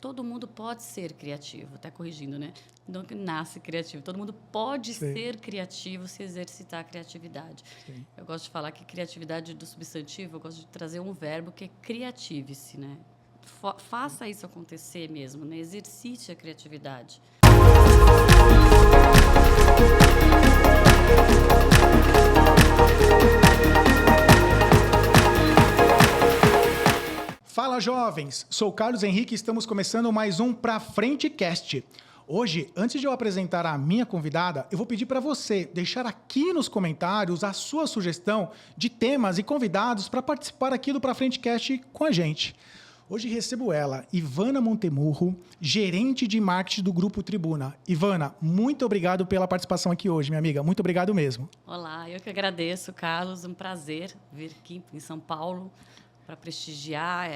todo mundo pode ser criativo, até corrigindo, né? Não que nasce criativo, todo mundo pode ser criativo se exercitar a criatividade. Sim. Eu gosto de falar que criatividade do substantivo, eu gosto de trazer um verbo que é criative-se, né? Faça isso acontecer mesmo, né? Exercite a criatividade. Fala, jovens! Sou Carlos Henrique e estamos começando mais um Pra Frente Cast. Hoje, antes de eu apresentar a minha convidada, eu vou pedir para você deixar aqui nos comentários a sua sugestão de temas e convidados para participar aqui do Pra Frente Cast com a gente. Hoje recebo ela, Ivana Montemurro, gerente de marketing do Grupo Tribuna. Ivana, muito obrigado pela participação aqui hoje, minha amiga. Muito obrigado mesmo. Olá, eu que agradeço, Carlos. Um prazer vir aqui em São Paulo para prestigiar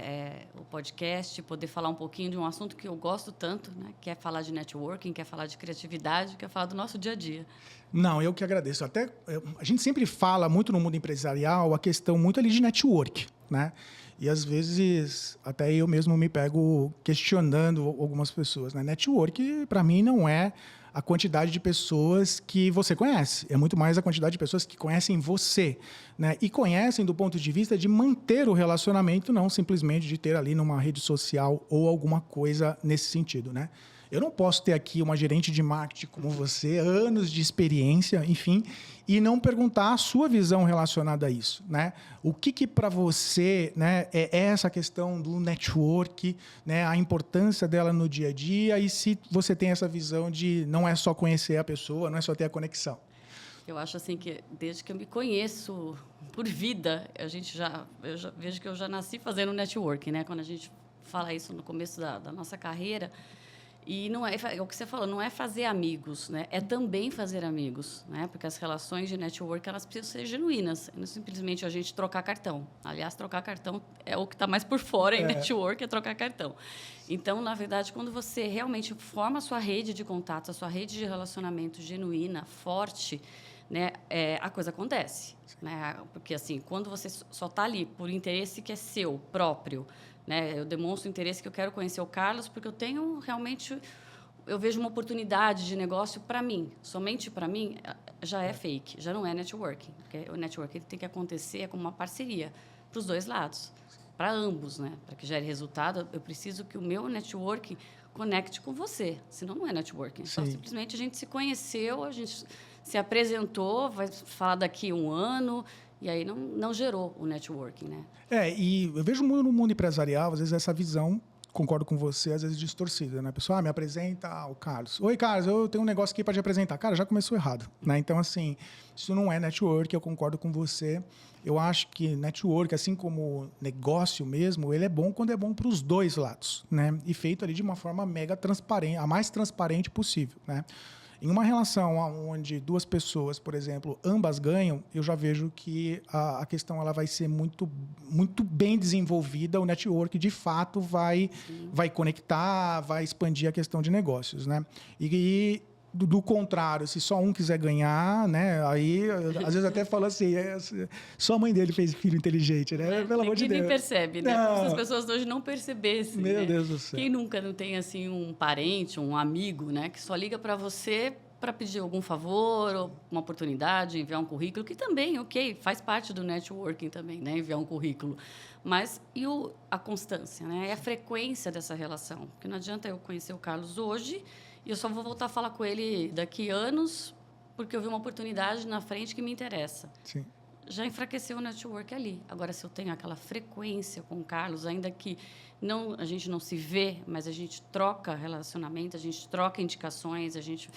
o podcast, poder falar um pouquinho de um assunto que eu gosto tanto, né? Que é falar de networking, que é falar de criatividade, que é falar do nosso dia a dia. Não, eu que agradeço. Até a gente sempre fala muito no mundo empresarial a questão muito ali de network, né? E às vezes até eu mesmo me pego questionando algumas pessoas, né? Network para mim não é a quantidade de pessoas que você conhece. É muito mais a quantidade de pessoas que conhecem você, né? E conhecem do ponto de vista de manter o relacionamento, não simplesmente de ter ali numa rede social ou alguma coisa nesse sentido, né? Eu não posso ter aqui uma gerente de marketing como você, anos de experiência, enfim, e não perguntar a sua visão relacionada a isso, né? O que para você, né, é essa questão do network, né, a importância dela no dia a dia e se você tem essa visão de não é só conhecer a pessoa, não é só ter a conexão. Eu acho assim que desde que eu me conheço por vida, eu já vejo que eu já nasci fazendo networking, né? Quando a gente fala isso no começo da nossa carreira. E não é o que você falou, não é fazer amigos, né? É também fazer amigos, né? Porque as relações de network elas precisam ser genuínas, não simplesmente a gente trocar cartão. Aliás, trocar cartão é o que está mais por fora em network, é trocar cartão. Então, na verdade, quando você realmente forma a sua rede de contatos, a sua rede de relacionamento genuína, forte, né? A coisa acontece, né? Porque assim, quando você só está ali por interesse que é seu próprio, né? Eu demonstro interesse que eu quero conhecer o Carlos porque eu tenho realmente, eu vejo uma oportunidade de negócio para mim, somente para mim, já é fake, já não é networking. Porque o networking tem que acontecer como uma parceria para os dois lados, para ambos, né? Para que gere resultado, eu preciso que o meu networking conecte com você, senão não é networking. Só simplesmente a gente se conheceu, a gente se apresentou, vai falar daqui um ano. E aí não gerou o networking, né? E eu vejo no mundo empresarial, às vezes, essa visão, concordo com você, às vezes distorcida, né? A pessoa me apresenta o Carlos. Oi, Carlos, eu tenho um negócio aqui para te apresentar. Cara, já começou errado, né? Então, assim, isso não é network, eu concordo com você. Eu acho que network, assim como negócio mesmo, ele é bom quando é bom para os dois lados, né? E feito ali de uma forma mega transparente, a mais transparente possível, né? Em uma relação onde duas pessoas, por exemplo, ambas ganham, eu já vejo que a questão ela vai ser muito, muito bem desenvolvida, o network de fato vai conectar, vai expandir a questão de negócios, né? E do contrário, se só um quiser ganhar, né? Aí, às vezes até fala assim, só a mãe dele fez filho inteligente, né? Pelo amor de Deus. Nem percebe, né? Como se as pessoas hoje não percebessem. Meu né? Deus do céu. Quem nunca não tem assim um parente, um amigo, né? Que só liga para você para pedir algum favor, ou uma oportunidade, enviar um currículo, que também, faz parte do networking também, né? Enviar um currículo. Mas a constância, né? É a frequência dessa relação. Porque não adianta eu conhecer o Carlos hoje e eu só vou voltar a falar com ele daqui a anos porque eu vi uma oportunidade na frente que me interessa. Sim. Já enfraqueceu o network ali. Agora, se eu tenho aquela frequência com o Carlos, ainda que a gente não se vê, mas a gente troca relacionamento, a gente troca indicações, a gente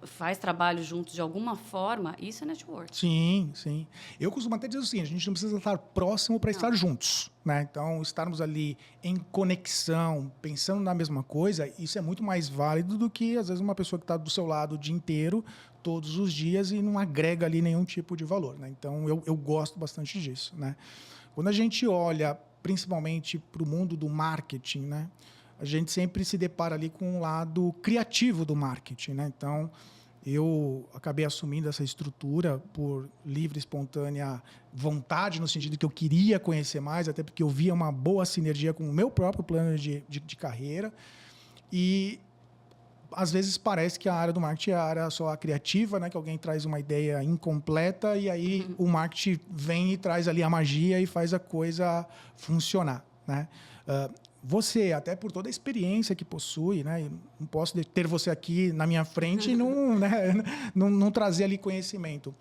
faz trabalho juntos de alguma forma, isso é network. Sim, sim. Eu costumo até dizer assim, a gente não precisa estar próximo para estar juntos, né? Então, estarmos ali em conexão, pensando na mesma coisa, isso é muito mais válido do que, às vezes, uma pessoa que está do seu lado o dia inteiro, todos os dias, e não agrega ali nenhum tipo de valor, né? Então, eu gosto bastante disso, né? Quando a gente olha, principalmente, para o mundo do marketing, né? A gente sempre se depara ali com um lado criativo do marketing, né? Então, eu acabei assumindo essa estrutura por livre, espontânea vontade, no sentido que eu queria conhecer mais, até porque eu via uma boa sinergia com o meu próprio plano de carreira. E às vezes parece que a área do marketing é a área só a criativa, né? Que alguém traz uma ideia incompleta e aí o marketing vem e traz ali a magia e faz a coisa funcionar, né? Você, até por toda a experiência que possui, né? Eu não posso ter você aqui na minha frente e não, né? não trazer ali conhecimento.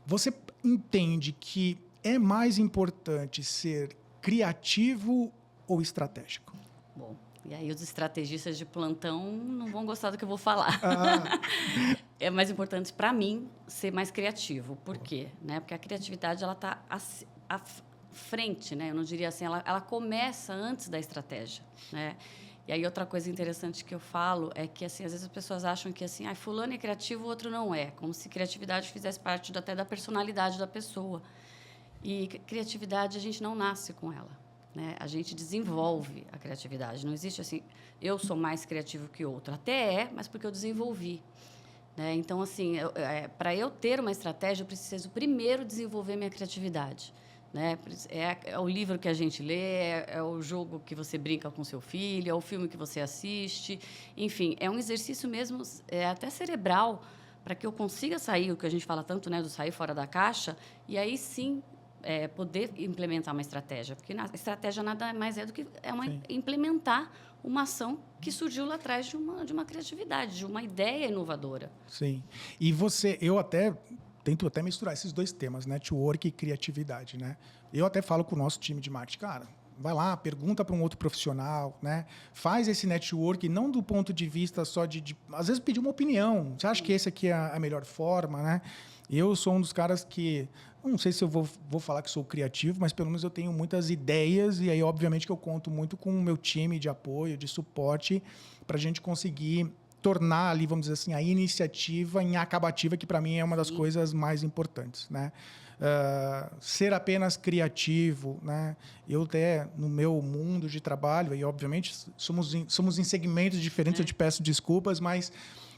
Você entende que é mais importante ser criativo ou estratégico? Bom, e aí os estrategistas de plantão não vão gostar do que eu vou falar. É mais importante para mim ser mais criativo. Por quê? Né? Porque a criatividade ela está à frente, né? Eu não diria assim, ela começa antes da estratégia, né? E aí outra coisa interessante que eu falo é que assim, às vezes as pessoas acham que assim, fulano é criativo, o outro não é, como se criatividade fizesse parte até da personalidade da pessoa. E criatividade a gente não nasce com ela. Né? A gente desenvolve a criatividade. Não existe assim, eu sou mais criativo que outro. Até mas porque eu desenvolvi. Né? Então, assim, para eu ter uma estratégia, eu preciso primeiro desenvolver minha criatividade. Né? É o livro que a gente lê, é o jogo que você brinca com seu filho, é o filme que você assiste. Enfim, é um exercício mesmo, até cerebral, para que eu consiga sair, o que a gente fala tanto, né, do sair fora da caixa, e aí sim poder implementar uma estratégia, porque a estratégia nada mais é do que implementar uma ação que surgiu lá atrás de uma criatividade, de uma ideia inovadora. Sim. E eu tento misturar esses dois temas, network e criatividade, né? Eu até falo com o nosso time de marketing, cara, vai lá, pergunta para um outro profissional, né? Faz esse network, não do ponto de vista só às vezes pedir uma opinião. Você acha que esse aqui é a melhor forma, né? Eu sou um dos caras que, não sei se eu vou falar que sou criativo, mas pelo menos eu tenho muitas ideias e aí, obviamente, que eu conto muito com o meu time de apoio, de suporte, para a gente conseguir tornar ali, vamos dizer assim, a iniciativa em acabativa, que para mim é uma das coisas mais importantes, né? Ser apenas criativo, né? Eu até no meu mundo de trabalho, e obviamente somos em segmentos diferentes, eu te peço desculpas, mas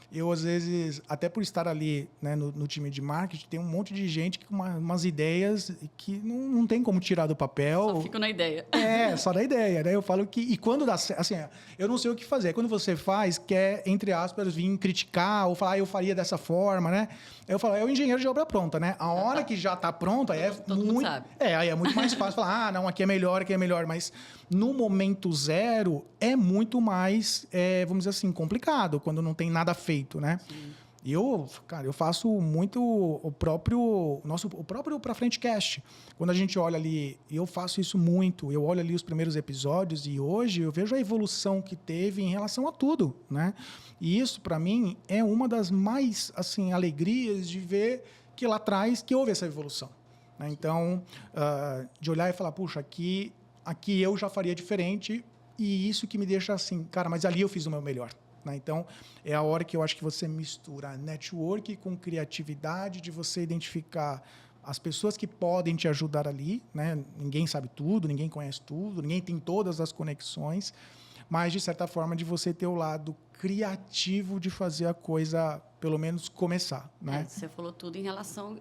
eu, às vezes, até por estar ali, né, no time de marketing, tem um monte de gente com umas ideias que não tem como tirar do papel. Só fico na ideia. Só da ideia, né? Eu falo que... E quando dá certo... Assim, eu não sei o que fazer. Quando você faz, quer, entre aspas, vir criticar ou falar, eu faria dessa forma, né? Eu falo, é o engenheiro de obra pronta, né? A hora que já está pronto, aí todo mundo sabe. Aí é muito mais fácil falar, não, aqui é melhor, mas no momento zero é muito mais, vamos dizer assim, complicado, quando não tem nada feito, né? Sim. E eu faço muito o próprio Pra Frente Cast. Quando a gente olha ali, eu faço isso muito. Eu olho ali os primeiros episódios e hoje eu vejo a evolução que teve em relação a tudo, né? E isso, para mim, é uma das mais, assim, alegrias de ver que lá atrás que houve essa evolução. Né? Então, de olhar e falar, puxa, aqui eu já faria diferente e isso que me deixa assim, cara, mas ali eu fiz o meu melhor. Então, é a hora que eu acho que você mistura network com criatividade, de você identificar as pessoas que podem te ajudar ali, né? Ninguém sabe tudo, ninguém conhece tudo, ninguém tem todas as conexões, mas, de certa forma, de você ter o lado criativo de fazer a coisa, pelo menos, começar. Né? Você falou tudo em relação...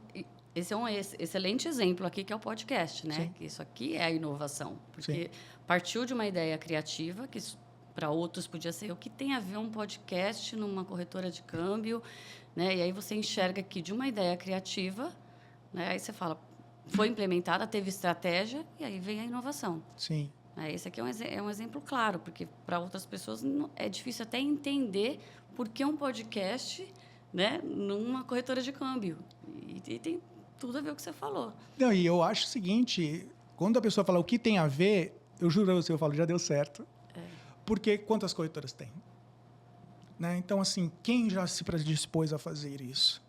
Esse é um excelente exemplo aqui, que é o podcast, né? Sim. Que isso aqui é a inovação, porque Sim. partiu de uma ideia criativa, que para outros podia ser o que tem a ver um podcast numa corretora de câmbio, né? E aí você enxerga que de uma ideia criativa, né? Aí você fala, foi implementada, teve estratégia e aí vem a inovação. Sim. Esse aqui é um exemplo claro, porque para outras pessoas é difícil até entender por que um podcast, né, numa corretora de câmbio. E tem tudo a ver com o que você falou. Não, e eu acho o seguinte, quando a pessoa fala o que tem a ver, eu juro a você, eu falo, já deu certo. Porque quantas corretoras tem? Né? Então, assim, quem já se predispôs a fazer isso?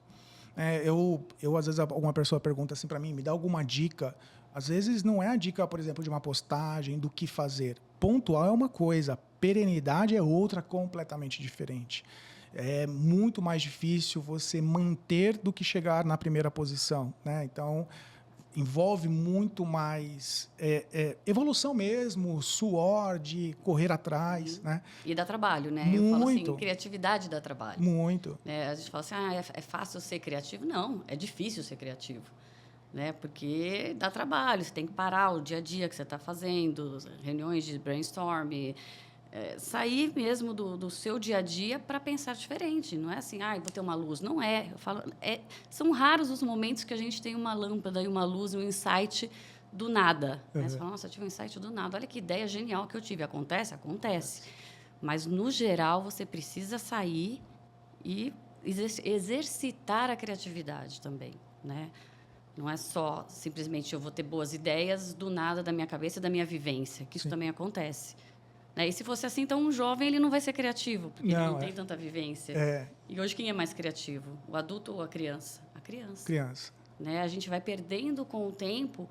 Às vezes, alguma pessoa pergunta assim para mim, me dá alguma dica. Às vezes, não é a dica, por exemplo, de uma postagem, do que fazer. Pontual é uma coisa, perenidade é outra completamente diferente. É muito mais difícil você manter do que chegar na primeira posição. Né? Então, envolve muito mais evolução mesmo, suor, de correr atrás, né? E dá trabalho, né? Muito. Eu falo assim, criatividade dá trabalho. Muito. A gente fala assim, é fácil ser criativo? Não, é difícil ser criativo. Né? Porque dá trabalho, você tem que parar o dia a dia que você está fazendo, reuniões de brainstorm, sair mesmo do seu dia a dia para pensar diferente. Não é assim, vou ter uma luz. Não é. Eu falo, são raros os momentos que a gente tem uma lâmpada e uma luz, um insight do nada. Né? Você fala, nossa, eu tive um insight do nada. Olha que ideia genial que eu tive. Acontece? Acontece. Mas, no geral, você precisa sair e exercitar a criatividade também, né? Não é só, simplesmente, eu vou ter boas ideias do nada da minha cabeça e da minha vivência, que isso também acontece. Né? E se fosse assim, então um jovem ele não vai ser criativo, porque ele não tem tanta vivência. E hoje quem é mais criativo? O adulto ou a criança? A criança. Criança. Né? A gente vai perdendo com o tempo,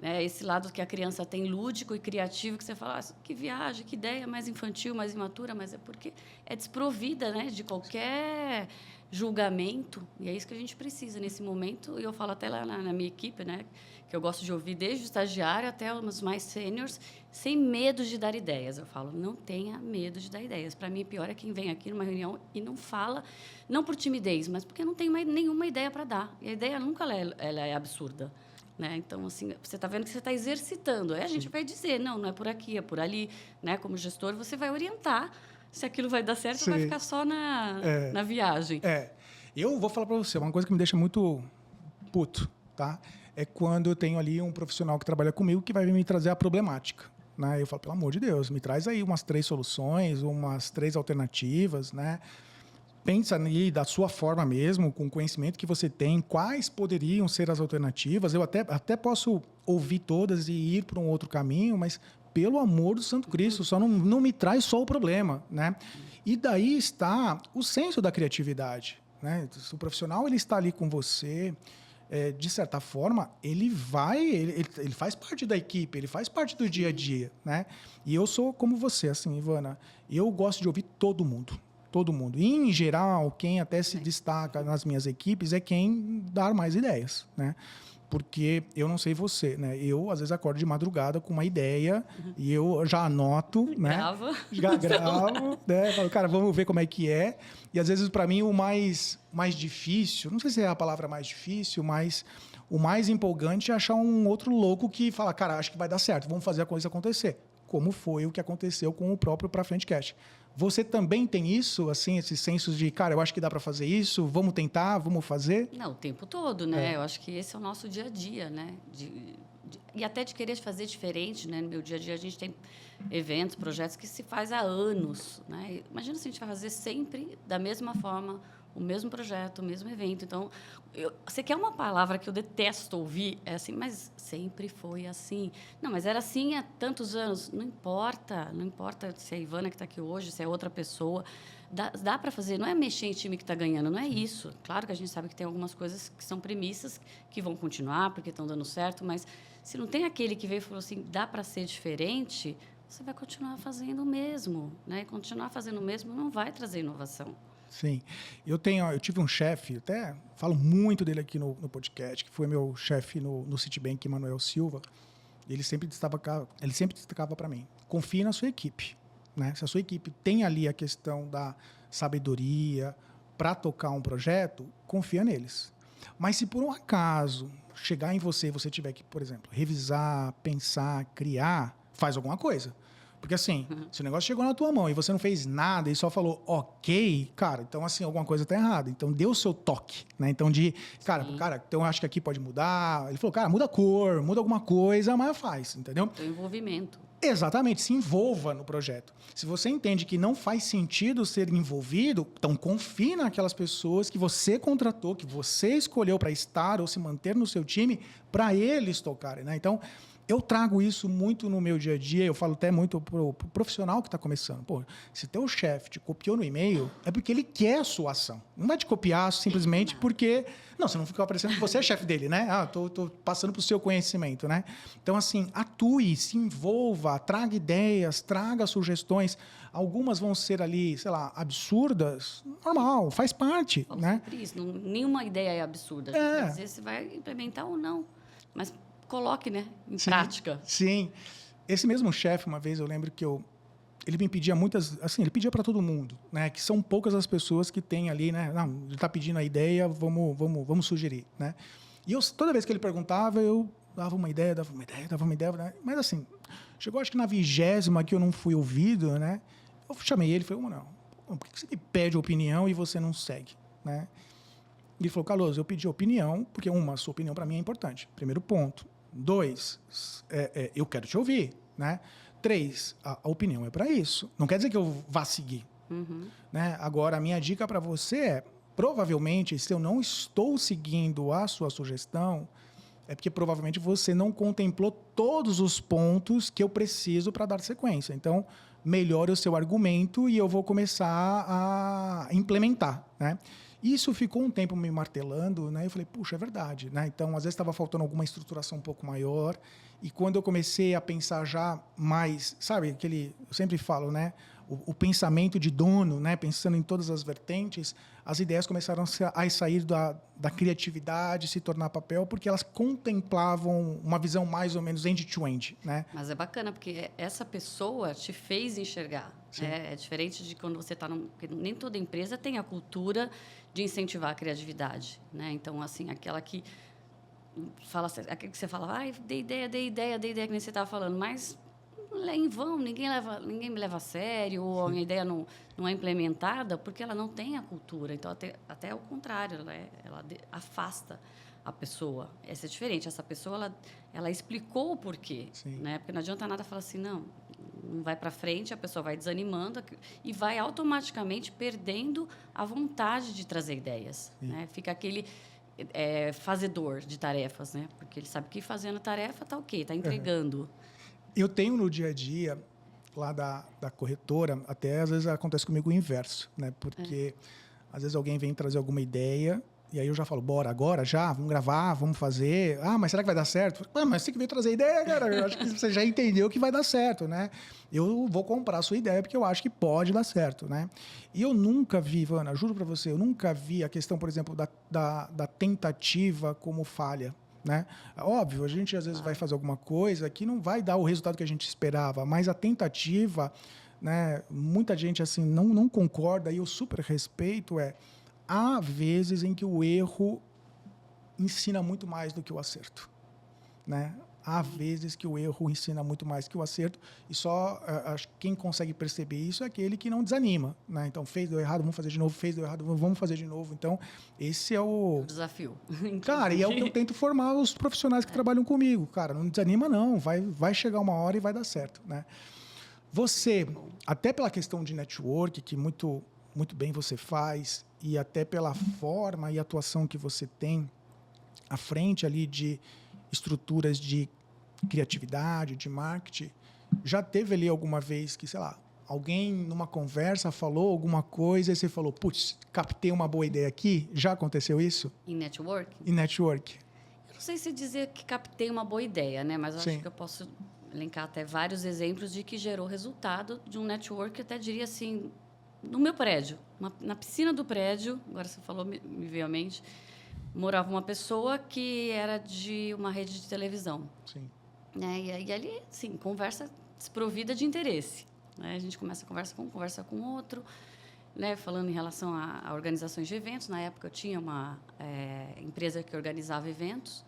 né, esse lado que a criança tem lúdico e criativo, que você fala, que viagem, que ideia mais infantil, mais imatura, mas é porque é desprovida, né, de qualquer julgamento, e é isso que a gente precisa nesse momento. E eu falo até lá na minha equipe, né, que eu gosto de ouvir desde o estagiário até os mais sêniors, sem medo de dar ideias. Eu falo, não tenha medo de dar ideias. Para mim, pior é quem vem aqui numa reunião e não fala, não por timidez, mas porque não tem nenhuma ideia para dar. E a ideia nunca ela é absurda. Né? Então, assim, você está vendo que você está exercitando. Aí a gente vai dizer, não é por aqui, é por ali. Né? Como gestor, você vai orientar se aquilo vai dar certo ou vai ficar só na viagem. Eu vou falar para você, uma coisa que me deixa muito puto, tá? É quando eu tenho ali um profissional que trabalha comigo que vai me trazer a problemática. Né? Eu falo, pelo amor de Deus, me traz aí umas 3 soluções, umas 3 alternativas, né? Pensa ali da sua forma mesmo, com o conhecimento que você tem, quais poderiam ser as alternativas. Eu até posso ouvir todas e ir para um outro caminho, mas, pelo amor do Santo Cristo, só não me traz só o problema. Né? E daí está o senso da criatividade. Né? O profissional ele está ali com você, de certa forma, ele faz parte da equipe, ele faz parte do dia a dia. Né? E eu sou como você, assim, Ivana, eu gosto de ouvir todo mundo. Todo mundo. E, em geral, quem até se destaca nas minhas equipes é quem dá mais ideias, né? Porque eu não sei você, né? Eu, às vezes, acordo de madrugada com uma ideia e eu já anoto, né? Já gravo, né? Falo, cara, vamos ver como é que é. E, às vezes, para mim, o mais difícil, não sei se é a palavra mais difícil, mas o mais empolgante é achar um outro louco que fala, cara, acho que vai dar certo, vamos fazer a coisa acontecer. Como foi o que aconteceu com o próprio Pra Frente Cast. Você também tem isso, assim, esses sensos de, cara, eu acho que dá para fazer isso, vamos tentar, vamos fazer? Não, o tempo todo, né? Eu acho que esse é o nosso dia a dia, né? E até de querer fazer diferente, né? No meu dia a dia a gente tem eventos, projetos que se faz há anos, né? Imagina se a gente vai fazer sempre da mesma forma, o mesmo projeto, o mesmo evento. Então, você quer uma palavra que eu detesto ouvir? É assim, mas sempre foi assim. Não, mas era assim há tantos anos. Não importa se é a Ivana que está aqui hoje, se é outra pessoa. Dá para fazer, não é mexer em time que está ganhando, não é isso. Claro que a gente sabe que tem algumas coisas que são premissas que vão continuar porque estão dando certo, mas se não tem aquele que veio e falou assim, dá para ser diferente, você vai continuar fazendo o mesmo. Né? E continuar fazendo o mesmo não vai trazer inovação. Sim. Eu tive um chefe, até falo muito dele aqui no podcast, que foi meu chefe no Citibank, Manuel Silva. Ele sempre destacava para mim, confie na sua equipe. Né? Se a sua equipe tem ali a questão da sabedoria para tocar um projeto, confia neles. Mas se por um acaso chegar em você e você tiver que, por exemplo, revisar, pensar, criar, faz alguma coisa. Porque, assim, se o negócio chegou na tua mão e você não fez nada e só falou ok, cara, então, assim, alguma coisa está errada. Então, dê o seu toque, né? Então, cara, então eu acho que aqui pode mudar. Ele falou, cara, muda a cor, muda alguma coisa, mas faz, entendeu? O envolvimento. Exatamente, se envolva no projeto. Se você entende que não faz sentido ser envolvido, então confie naquelas pessoas que você contratou, que você escolheu para estar ou se manter no seu time, para eles tocarem, né? Então, eu trago isso muito no meu dia a dia, eu falo até muito pro profissional que está começando. Pô, se teu chefe te copiou no e-mail, é porque ele quer a sua ação. Não vai te copiar simplesmente porque... Não, você não fica parecendo que você é chefe dele, né? Tô passando pro seu conhecimento, né? Então, assim, atue, se envolva, traga ideias, traga sugestões. Algumas vão ser ali, sei lá, absurdas. Normal, faz parte, né? Isso, nenhuma ideia é absurda. Às vezes você vai implementar ou não. Mas coloque, né, em Sim, prática. sim. Esse mesmo chefe, uma vez, eu lembro que ele me pedia muitas... Assim, ele pedia para todo mundo, né? Que são poucas as pessoas que têm ali, né? Não, ele está pedindo a ideia, vamos sugerir, né? E toda vez que ele perguntava, eu dava uma ideia, né? Mas assim, chegou acho que na 20ª que eu não fui ouvido, né? Eu chamei ele e falei, não, por que você me pede opinião e você não segue, né? E ele falou, Carlos, eu pedi opinião, porque a sua opinião para mim é importante. Primeiro ponto. 2, eu quero te ouvir, né? 3, a opinião é para isso. Não quer dizer que eu vá seguir. Né? Agora, a minha dica para você é, provavelmente, se eu não estou seguindo a sua sugestão, é porque provavelmente você não contemplou todos os pontos que eu preciso para dar sequência. Então, melhore o seu argumento e eu vou começar a implementar, né? Isso ficou um tempo me martelando, né? Eu falei, puxa, é verdade, né? Então, às vezes estava faltando alguma estruturação um pouco maior. E quando eu comecei a pensar já mais, sabe, eu sempre falo, né? O pensamento de dono, né? Pensando em todas as vertentes, as ideias começaram a sair da criatividade, se tornar papel, porque elas contemplavam uma visão mais ou menos end-to-end, né? Mas é bacana, porque essa pessoa te fez enxergar. Né? É diferente de quando você está... Porque nem toda empresa tem a cultura de incentivar a criatividade. Né? Então, assim, aquela que fala... Aquele que você fala, dei ideia, que nem você estava falando, mas em vão, ninguém me leva a sério, ou a minha ideia não é implementada, porque ela não tem a cultura. Então, até o contrário, ela afasta a pessoa. Essa é diferente. Essa pessoa, ela explicou o porquê. Né? Porque não adianta nada falar assim, não vai para frente, a pessoa vai desanimando e vai automaticamente perdendo a vontade de trazer ideias. Né? Fica aquele fazedor de tarefas, né? Porque ele sabe que fazendo tarefa está ok, está entregando. Eu tenho no dia a dia, lá da corretora, até às vezes acontece comigo o inverso, né? Porque às vezes alguém vem trazer alguma ideia e aí eu já falo, bora, agora já, vamos gravar, vamos fazer. Ah, mas será que vai dar certo? Mas você que veio trazer ideia, cara, eu acho que você já entendeu que vai dar certo, né? Eu vou comprar a sua ideia porque eu acho que pode dar certo, né? E eu nunca vi, Ivana, juro para você, eu nunca vi a questão, por exemplo, da tentativa como falha. Né? Óbvio, a gente às vezes vai fazer alguma coisa que não vai dar o resultado que a gente esperava, mas a tentativa, né, muita gente assim não concorda e eu super respeito. Há vezes em que o erro ensina muito mais do que o acerto, né? Há vezes que o erro ensina muito mais que o acerto e só quem consegue perceber isso é aquele que não desanima, né? Então, deu errado, vamos fazer de novo, deu errado, vamos fazer de novo. Então, esse é o desafio. Cara, e é o que eu tento formar os profissionais que trabalham comigo. Cara, não desanima não, vai chegar uma hora e vai dar certo, né? Você, até pela questão de network, que muito bem você faz, e até pela forma e atuação que você tem à frente ali de estruturas de criatividade, de marketing, já teve ali alguma vez que, sei lá, alguém numa conversa falou alguma coisa e você falou, putz, captei uma boa ideia aqui? Já aconteceu isso? Em network? Em network. Eu não sei se dizer que captei uma boa ideia, né? Mas eu acho que eu posso elencar até vários exemplos de que gerou resultado de um network, eu até diria assim, no meu prédio, na piscina do prédio, agora você falou, me veio à mente, morava uma pessoa que era de uma rede de televisão. Sim. Né? E ali, assim, conversa desprovida de interesse. Né? A gente conversa com outro, né? Falando em relação a organizações de eventos. Na época, eu tinha uma empresa que organizava eventos.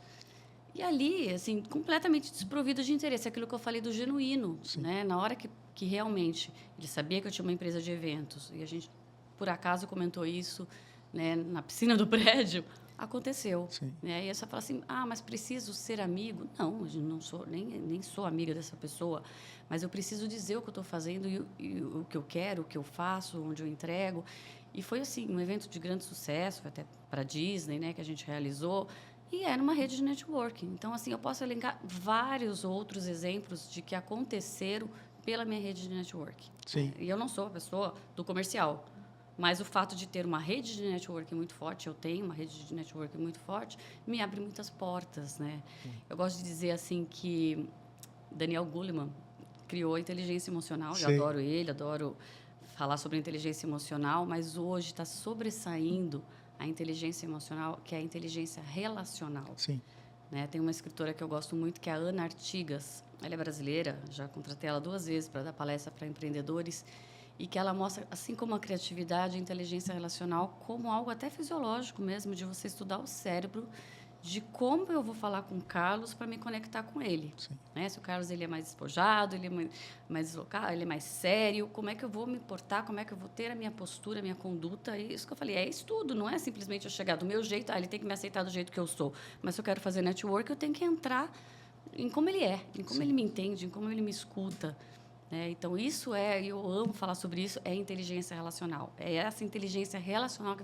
E ali, assim, completamente desprovida de interesse. Aquilo que eu falei do genuíno. Né? Na hora que realmente ele sabia que eu tinha uma empresa de eventos e a gente, por acaso, comentou isso, né, na piscina do prédio, aconteceu. Né? E aí você fala assim, mas preciso ser amigo? Não, eu não sou, nem sou amiga dessa pessoa, mas eu preciso dizer o que eu estou fazendo e o que eu quero, o que eu faço, onde eu entrego. E foi assim, um evento de grande sucesso, até para a Disney, né, que a gente realizou, e era uma rede de networking. Então, assim, eu posso elencar vários outros exemplos de que aconteceram pela minha rede de networking. Sim. E eu não sou a pessoa do comercial, mas o fato de ter uma rede de networking muito forte, eu tenho uma rede de networking muito forte, me abre muitas portas, né? Eu gosto de dizer assim que Daniel Goleman criou a inteligência emocional. Eu adoro ele, adoro falar sobre inteligência emocional, mas hoje está sobressaindo a inteligência emocional, que é a inteligência relacional. Sim. né? Tem uma escritora que eu gosto muito, que é a Ana Artigas. Ela é brasileira, já contratei ela 2 vezes para dar palestra para empreendedores, e que ela mostra, assim como a criatividade e a inteligência relacional, como algo até fisiológico mesmo, de você estudar o cérebro, de como eu vou falar com o Carlos para me conectar com ele. Né? Se o Carlos ele é mais despojado, ele é mais deslocado, ele é mais sério, como é que eu vou me portar, como é que eu vou ter a minha postura, a minha conduta? É isso que eu falei, é estudo, não é simplesmente eu chegar do meu jeito, ele tem que me aceitar do jeito que eu sou. Mas se eu quero fazer network, eu tenho que entrar em como ele é, em como ele me entende, em como ele me escuta. Né? Então, isso eu amo falar sobre isso, é inteligência relacional. É essa inteligência relacional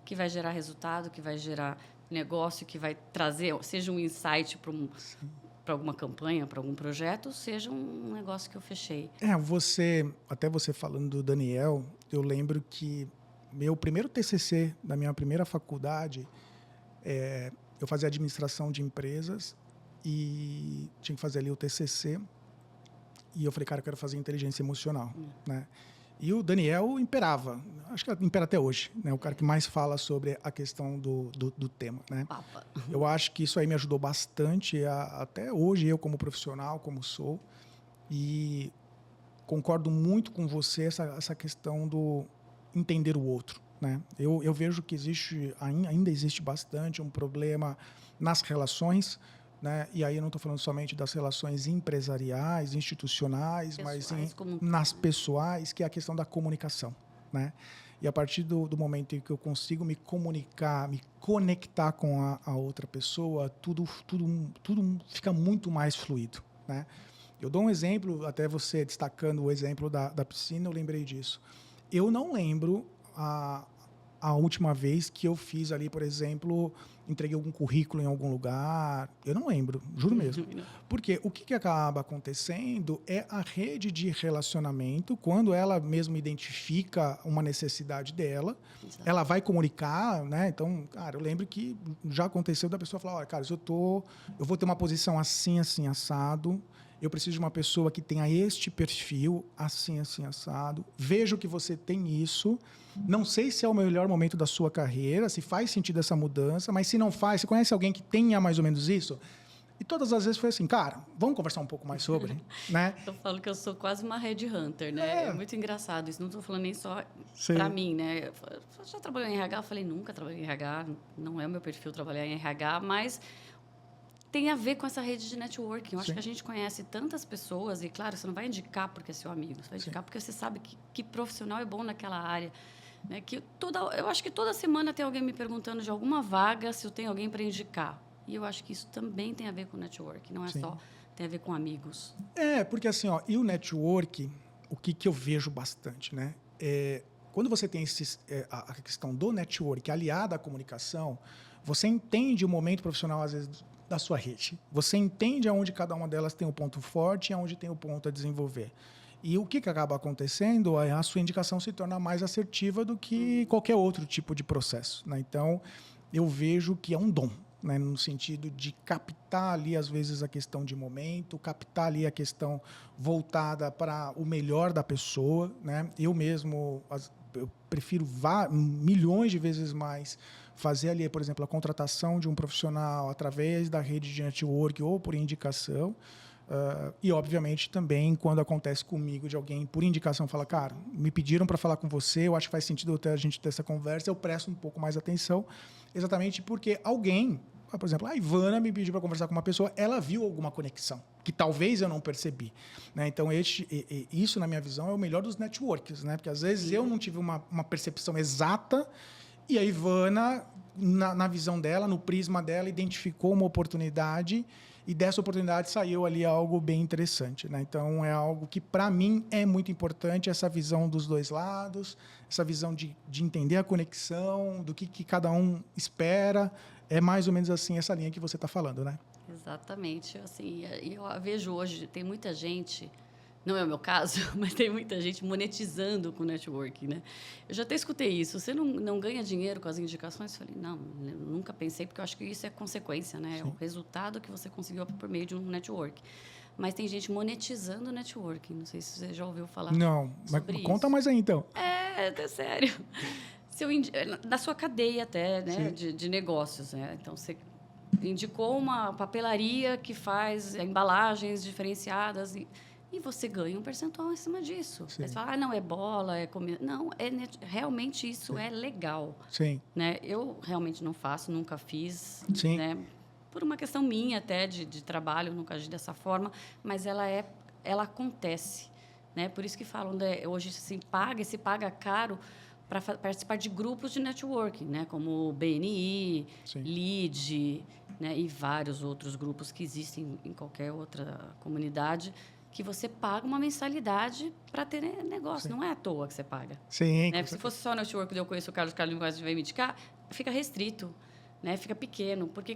que vai gerar resultado, que vai gerar negócio, que vai trazer, seja um insight para alguma campanha, para algum projeto, seja um negócio que eu fechei. Até você falando do Daniel, eu lembro que meu primeiro TCC da minha primeira faculdade, eu fazia administração de empresas e tinha que fazer ali o TCC. E eu falei, cara, eu quero fazer inteligência emocional, né? E o Daniel imperava, acho que impera até hoje, né? O cara que mais fala sobre a questão do tema, né? Papa. Eu acho que isso aí me ajudou bastante, até hoje eu como profissional, como sou, e concordo muito com você essa questão do entender o outro, né? Eu vejo que ainda existe bastante um problema nas relações, né? E aí eu não estou falando somente das relações empresariais, institucionais, Pessoais, mas nas pessoais, que é a questão da comunicação, né? E a partir do momento em que eu consigo me comunicar, me conectar com a outra pessoa, tudo fica muito mais fluido, né? Eu dou um exemplo, até você destacando o exemplo da piscina, eu lembrei disso. Eu não lembro a última vez que eu fiz ali, por exemplo, entreguei algum currículo em algum lugar. Eu não lembro, juro mesmo. Porque o que acaba acontecendo é a rede de relacionamento, quando ela mesma identifica uma necessidade dela, ela vai comunicar, né? Então, cara, eu lembro que já aconteceu da pessoa falar, olha, cara, eu vou ter uma posição assim, assim, assado. Eu preciso de uma pessoa que tenha este perfil, assim, assim, assado. Vejo que você tem isso. Não sei se é o melhor momento da sua carreira, se faz sentido essa mudança, mas se não faz, você conhece alguém que tenha mais ou menos isso? E todas as vezes foi assim, cara, vamos conversar um pouco mais sobre, né? Eu falo que eu sou quase uma headhunter, né? É muito engraçado isso. Não estou falando nem só para mim, né? Eu já trabalhei em RH, eu falei, nunca trabalhei em RH, não é o meu perfil trabalhar em RH, mas tem a ver com essa rede de networking. Eu acho que a gente conhece tantas pessoas e, claro, você não vai indicar porque é seu amigo, você vai indicar porque você sabe que profissional é bom naquela área. Né? Eu acho que toda semana tem alguém me perguntando de alguma vaga se eu tenho alguém para indicar. E eu acho que isso também tem a ver com networking, não é só tem a ver com amigos. Porque assim, e o networking, o que eu vejo bastante, né? Quando você tem a questão do networking aliada à comunicação, você entende o momento profissional, às vezes, da sua rede. Você entende aonde cada uma delas tem um ponto forte e aonde tem um ponto a desenvolver. E o que acaba acontecendo? A sua indicação se torna mais assertiva do que qualquer outro tipo de processo, né? Então, eu vejo que é um dom, né? No sentido de captar ali, às vezes, a questão de momento, captar ali a questão voltada para o melhor da pessoa, né? Eu mesmo, eu prefiro milhões de vezes mais fazer ali, por exemplo, a contratação de um profissional através da rede de network ou por indicação. E, obviamente, também quando acontece comigo de alguém, por indicação, fala, cara, me pediram para falar com você, eu acho que faz sentido a gente ter essa conversa, eu presto um pouco mais atenção, exatamente porque alguém, por exemplo, a Ivana me pediu para conversar com uma pessoa, ela viu alguma conexão, que talvez eu não percebi. Né? Então, isso, na minha visão, é o melhor dos networks, né? Porque, às vezes, eu não tive uma percepção exata e a Ivana, na visão dela, no prisma dela, identificou uma oportunidade e dessa oportunidade saiu ali algo bem interessante, né? Então, é algo que, para mim, é muito importante, essa visão dos dois lados, essa visão de entender a conexão, do que cada um espera. É mais ou menos assim essa linha que você está falando, né? Exatamente. Assim, eu vejo hoje, tem muita gente... Não é o meu caso, mas tem muita gente monetizando com networking, né? Eu já até escutei isso. Você não ganha dinheiro com as indicações? Eu falei, não, eu nunca pensei, porque eu acho que isso é consequência, né? É o resultado que você conseguiu por meio de um network. Mas tem gente monetizando o networking. Não sei se você já ouviu falar sobre isso. Conta mais aí, então. É sério. Da sua cadeia até, né? De negócios, né? Então, você indicou uma papelaria que faz embalagens diferenciadas e você ganha um percentual em cima disso. Aí você fala, não, é bola, é comida. Não, realmente isso é legal. Sim. Né? Eu realmente não faço, nunca fiz. Sim. Né? Por uma questão minha até de trabalho, nunca agi dessa forma, mas ela acontece. Né? Por isso que falam, hoje se paga caro para participar de grupos de networking, né? Como o BNI, Sim. LEAD, né? E vários outros grupos que existem em qualquer outra comunidade, que você paga uma mensalidade para ter negócio. Sim. Não é à toa que você paga. Sim. Né? Se fosse só network, eu conheço o Carlos vai me indicar, fica restrito, né? Fica pequeno. Por que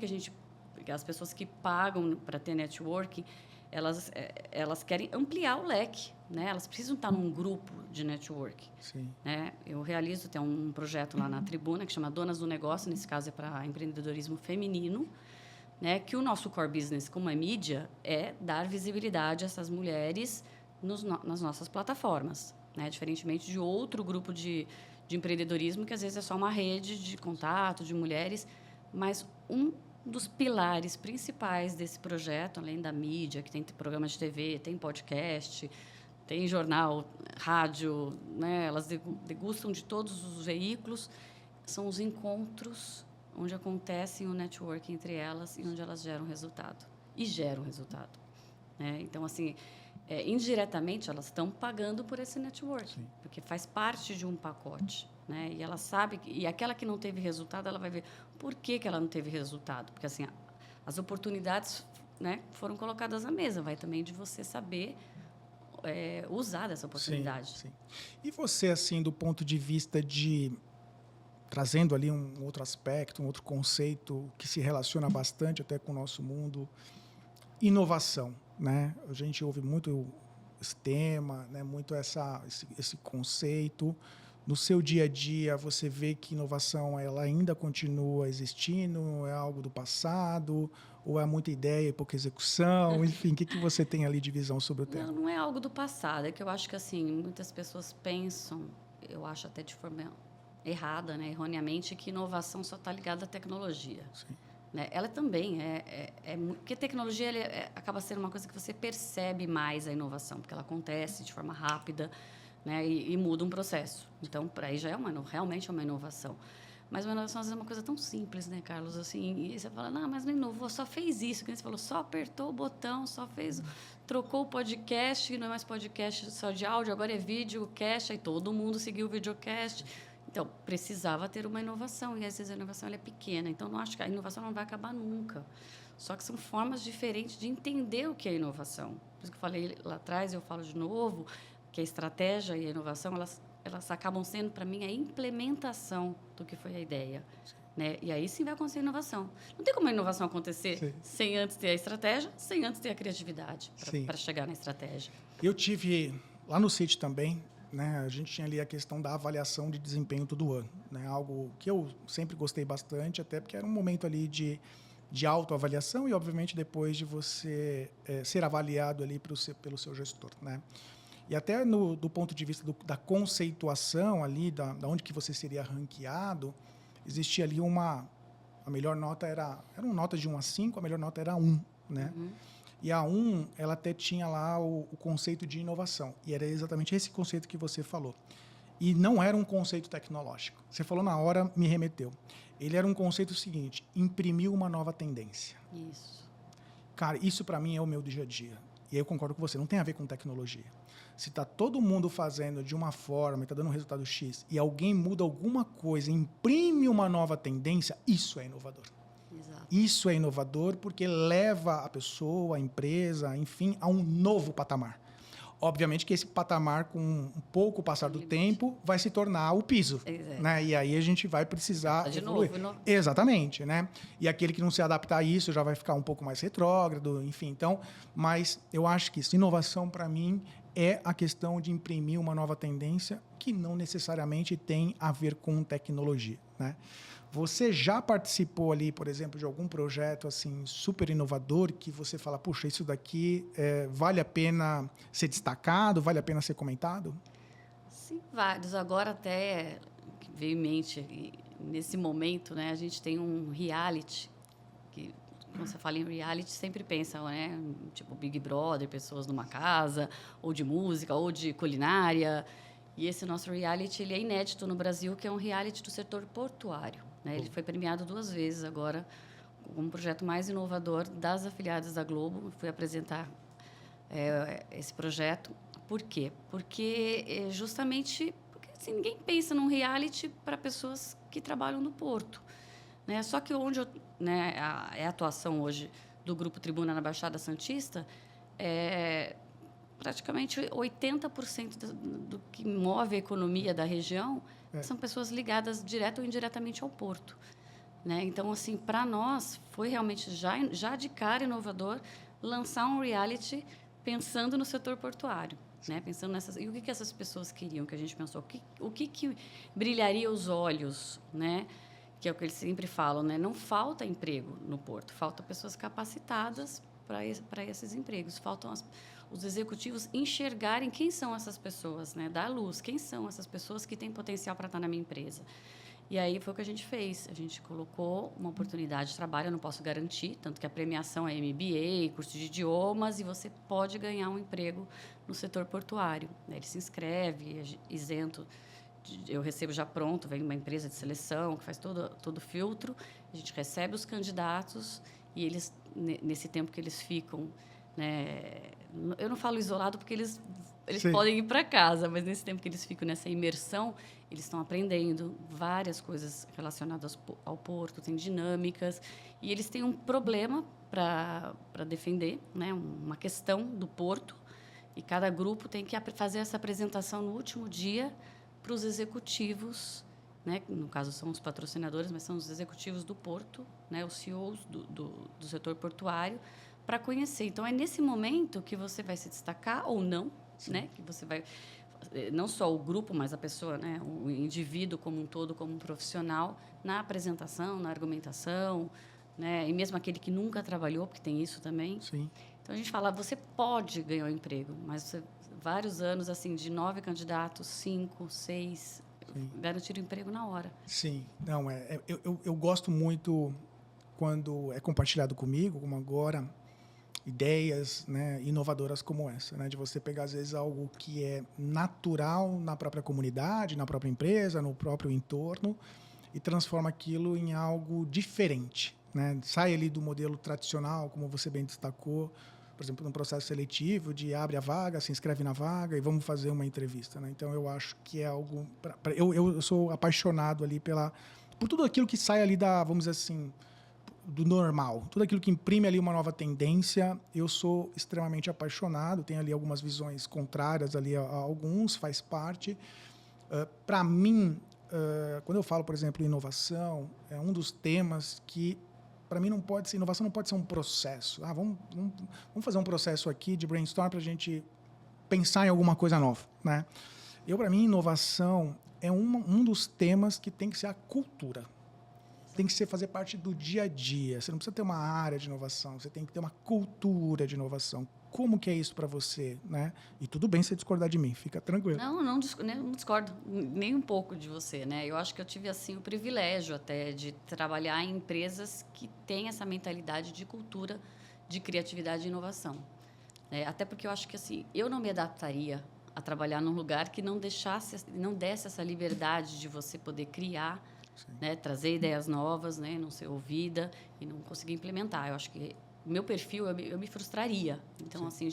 as pessoas que pagam para ter networking, elas querem ampliar o leque, né? Elas precisam estar num grupo de network. Sim. Né? Eu tem um projeto lá na Tribuna que chama Donas do Negócio, nesse caso é para empreendedorismo feminino, né? Que o nosso core business, como é mídia, é dar visibilidade a essas mulheres nas nossas plataformas, né? Diferentemente de outro grupo de empreendedorismo, que às vezes é só uma rede de contato de mulheres, mas um dos pilares principais desse projeto, além da mídia, que tem programa de TV, tem podcast, tem jornal, rádio, né? Elas degustam de todos os veículos, são os encontros onde acontece o networking entre elas e onde elas geram resultado. E geram resultado. Né? Então, assim, indiretamente, elas estão pagando por esse networking, Sim. porque faz parte de um pacote. Né? E ela sabe e aquela que não teve resultado, ela vai ver por que ela não teve resultado. Porque, assim, as oportunidades, né, foram colocadas na mesa. Vai também de você saber usar dessa oportunidade. Sim, sim. E você, assim, do ponto de vista de... trazendo ali um outro aspecto, um outro conceito que se relaciona bastante até com o nosso mundo, inovação, né? A gente ouve muito esse tema, né? Muito esse conceito. No seu dia a dia, você vê que inovação ela ainda continua existindo, é algo do passado, ou é muita ideia e pouca execução? Enfim, o que você tem ali de visão sobre o tema? Não é algo do passado. É que eu acho que, assim, muitas pessoas pensam, eu acho até de forma errada, né, erroneamente, que inovação só está ligada à tecnologia. Sim. Né? Ela também porque tecnologia acaba sendo uma coisa que você percebe mais a inovação, porque ela acontece de forma rápida, né, e muda um processo. Então, para aí já realmente é uma inovação. Mas uma inovação às vezes é uma coisa tão simples, né, Carlos? Assim, e você fala, não, mas não inovou, só fez isso. Que você falou, só apertou o botão, só fez, trocou o podcast, não é mais podcast só de áudio, agora é videocast, aí todo mundo seguiu o videocast. Então, precisava ter uma inovação, e às vezes a inovação ela é pequena. Então, não acho que a inovação não vai acabar nunca. Só que são formas diferentes de entender o que é inovação. Por isso que eu falei lá atrás, eu falo de novo, que a estratégia e a inovação, elas acabam sendo, para mim, a implementação do que foi a ideia. Né? E aí sim vai acontecer inovação. Não tem como a inovação acontecer sem antes ter a estratégia, sem antes ter a criatividade para chegar na estratégia. Eu tive, lá no CIT também, né, a gente tinha ali a questão da avaliação de desempenho todo ano. Né, algo que eu sempre gostei bastante, até porque era um momento ali de autoavaliação e, obviamente, depois de você ser avaliado ali pelo seu gestor. Né? E até do ponto de vista da conceituação ali, da onde que você seria ranqueado, existia ali a melhor nota era uma nota de 1 a 5, a melhor nota era 1, né? Uhum. E a 1, ela até tinha lá o conceito de inovação, e era exatamente esse conceito que você falou. E não era um conceito tecnológico. Você falou na hora, me remeteu. Ele era um conceito seguinte, imprimir uma nova tendência. Isso. Cara, isso para mim é o meu dia a dia. E aí eu concordo com você, não tem a ver com tecnologia. Se está todo mundo fazendo de uma forma e está dando um resultado X e alguém muda alguma coisa, imprime uma nova tendência, isso é inovador. Exato. Isso é inovador porque leva a pessoa, a empresa, enfim, a um novo patamar. Obviamente que esse patamar, com um pouco passar do tempo, vai se tornar o piso. Né? E aí a gente vai precisar evoluir. Novo. Exatamente. Né? E aquele que não se adaptar a isso já vai ficar um pouco mais retrógrado, enfim. Então, mas eu acho que isso, inovação, para mim, é a questão de imprimir uma nova tendência que não necessariamente tem a ver com tecnologia. Né? Você já participou ali, por exemplo, de algum projeto assim super inovador que você fala, puxa, isso daqui vale a pena ser destacado, vale a pena ser comentado? Sim, vários. Agora até veio em mente, nesse momento, né, a gente tem um reality que quando você fala em reality, sempre pensa, né? Tipo Big Brother, pessoas numa casa, ou de música, ou de culinária. E esse nosso reality, ele é inédito no Brasil, que é um reality do setor portuário, né? Ele foi premiado 2 vezes agora, como o projeto mais inovador das afiliadas da Globo. Fui apresentar esse projeto. Por quê? Porque justamente porque assim, ninguém pensa num reality para pessoas que trabalham no porto, né? Só que onde né, a atuação hoje do Grupo Tribuna na Baixada Santista, praticamente 80% do que move a economia da região são pessoas ligadas direto ou indiretamente ao porto, né? Então, assim, para nós foi realmente já de cara inovador lançar um reality pensando no setor portuário, né? Pensando nessas e o que essas pessoas queriam, que a gente pensou, o que brilharia os olhos, né? Que é o que eles sempre falam, né? Não falta emprego no porto, falta pessoas capacitadas para esses empregos, faltam os executivos enxergarem quem são essas pessoas, né? Dar luz, quem são essas pessoas que têm potencial para estar na minha empresa. E aí foi o que a gente fez. A gente colocou uma oportunidade de trabalho, eu não posso garantir, tanto que a premiação é MBA, curso de idiomas, e você pode ganhar um emprego no setor portuário. Ele se inscreve, isento, eu recebo já pronto, vem uma empresa de seleção que faz todo o filtro, a gente recebe os candidatos e eles, nesse tempo que eles ficam, né, eu não falo isolado porque eles podem ir para casa, mas nesse tempo que eles ficam nessa imersão, eles estão aprendendo várias coisas relacionadas ao porto, tem dinâmicas, e eles têm um problema para defender, né, uma questão do porto, e cada grupo tem que fazer essa apresentação no último dia para os executivos, né, no caso são os patrocinadores, mas são os executivos do porto, né, os CEOs do setor portuário, para conhecer. Então, é nesse momento que você vai se destacar ou não, né, que você vai, não só o grupo, mas a pessoa, né, o indivíduo como um todo, como um profissional, na apresentação, na argumentação, né, e mesmo aquele que nunca trabalhou, porque tem isso também. Sim. Então, a gente fala, você pode ganhar um emprego, mas você, vários anos, assim, de 9 candidatos, 5, 6, garantir o emprego na hora. Sim. Não, eu gosto muito quando é compartilhado comigo, como agora, ideias, né, inovadoras como essa, né, de você pegar, às vezes, algo que é natural na própria comunidade, na própria empresa, no próprio entorno, e transforma aquilo em algo diferente, né? Sai ali do modelo tradicional, como você bem destacou, por exemplo, num processo seletivo de abre a vaga, se inscreve na vaga e vamos fazer uma entrevista, né? Então, eu acho que é algo... Eu sou apaixonado ali por tudo aquilo que sai ali vamos dizer assim, do normal. Tudo aquilo que imprime ali uma nova tendência, eu sou extremamente apaixonado. Tenho ali algumas visões contrárias ali a alguns, faz parte. Para mim, quando eu falo, por exemplo, inovação, é um dos temas que, para mim, inovação não pode ser um processo. Vamos fazer um processo aqui de brainstorm para a gente pensar em alguma coisa nova, né? Para mim, inovação é um dos temas que tem que ser a cultura. Tem que fazer parte do dia a dia. Você não precisa ter uma área de inovação, você tem que ter uma cultura de inovação. Como que é isso para você, né? E tudo bem você discordar de mim, fica tranquilo. Não discordo nem um pouco de você, né? Eu acho que eu tive assim o privilégio até de trabalhar em empresas que têm essa mentalidade de cultura, de criatividade e inovação. Até porque eu acho que assim, eu não me adaptaria a trabalhar num lugar que não desse essa liberdade de você poder criar, né, trazer ideias novas, né, não ser ouvida e não conseguir implementar. Eu acho que o meu perfil, eu me frustraria. Então, assim,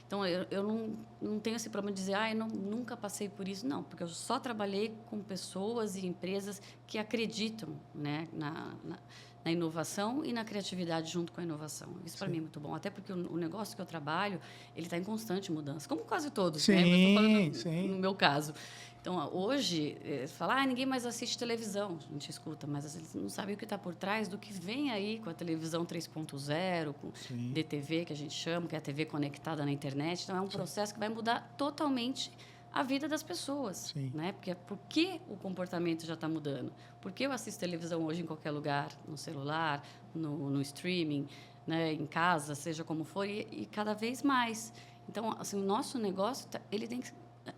então eu não tenho esse problema de dizer, eu nunca passei por isso. Não, porque eu só trabalhei com pessoas e empresas que acreditam, né, na inovação e na criatividade junto com a inovação. Isso, para mim, é muito bom. Até porque o negócio que eu trabalho, ele está em constante mudança, como quase todos, sim, né? Mas estou falando no meu caso. Então, hoje, fala, ninguém mais assiste televisão. A gente escuta, mas eles não sabem o que está por trás do que vem aí com a televisão 3.0, com DTV, que a gente chama, que é a TV conectada na internet. Então, é um processo que vai mudar totalmente a vida das pessoas, né? Por que o comportamento já está mudando? Por que eu assisto televisão hoje em qualquer lugar, no celular, no streaming, né? Em casa, seja como for, e cada vez mais. Então, assim, o nosso negócio ele tem que